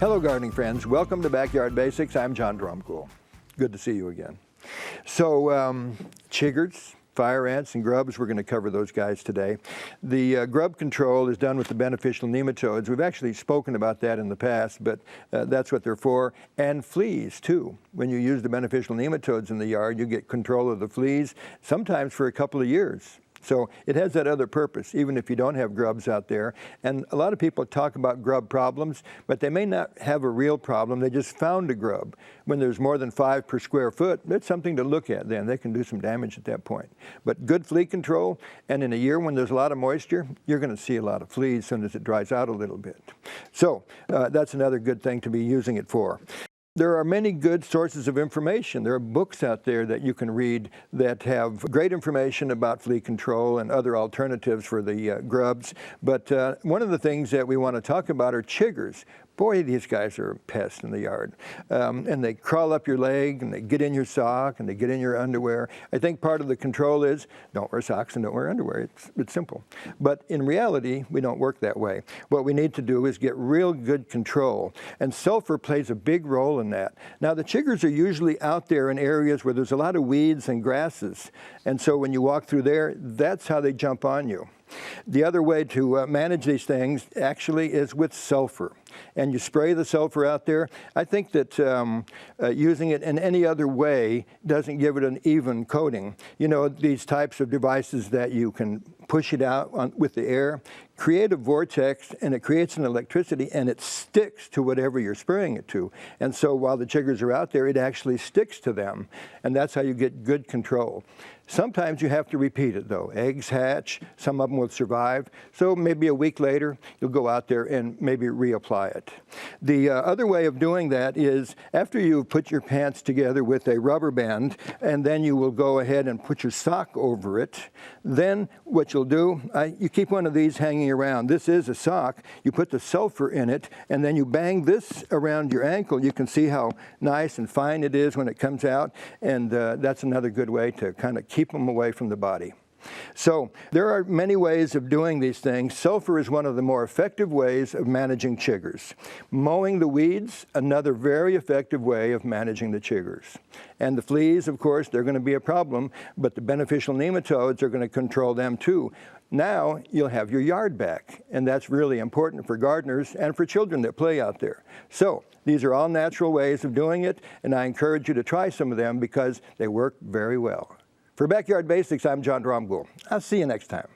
Hello gardening friends, welcome to Backyard Basics. I'm John Dromgoole. Good to see you again. So chiggers, fire ants, and grubs, we're going to cover those guys today. The grub control is done with the beneficial nematodes. We've actually spoken about that in the past, but that's what they're for. And fleas too. When you use the beneficial nematodes in the yard, you get control of the fleas, sometimes for a couple of years. So it has that other purpose, even if you don't have grubs out there. And a lot of people talk about grub problems, but they may not have a real problem. They just found a grub. When there's more than 5 per square foot, that's something to look at then. They can do some damage at that point. But good flea control, and in a year when there's a lot of moisture, you're going to see a lot of fleas as soon as it dries out a little bit. So that's another good thing to be using it for. There are many good sources of information. There are books out there that you can read that have great information about flea control and other alternatives for the grubs. But one of the things that we want to talk about are chiggers. Boy, these guys are a pest in the yard. And they crawl up your leg, and they get in your sock, and they get in your underwear. I think part of the control is don't wear socks and don't wear underwear. It's simple. But in reality, we don't work that way. What we need to do is get real good control. And sulfur plays a big role in that. Now, the chiggers are usually out there in areas where there's a lot of weeds and grasses. And so when you walk through there, that's how they jump on you. The other way to manage these things actually is with sulfur. And you spray the sulfur out there. I think that using it in any other way doesn't give it an even coating. You know, these types of devices that you can push it out with the air, create a vortex, and it creates an electricity, and it sticks to whatever you're spraying it to. And so while the chiggers are out there, it actually sticks to them. And that's how you get good control. Sometimes you have to repeat it, though. Eggs hatch, some of them will survive. So maybe a week later, you'll go out there and maybe reapply it. The other way of doing that is after you put your pants together with a rubber band, and then you will go ahead and put your sock over it. Then what you'll do, you keep one of these hanging around. This is a sock. You put the sulfur in it, and then you bang this around your ankle. You can see how nice and fine it is when it comes out, and that's another good way to kind of keep them away from the body. So there are many ways of doing these things. Sulfur is one of the more effective ways of managing chiggers. Mowing the weeds, another very effective way of managing the chiggers. And the fleas, of course, they're going to be a problem, but the beneficial nematodes are going to control them too. Now you'll have your yard back, and that's really important for gardeners and for children that play out there. So these are all natural ways of doing it, and I encourage you to try some of them because they work very well. For Backyard Basics, I'm John Dromgoole. I'll see you next time.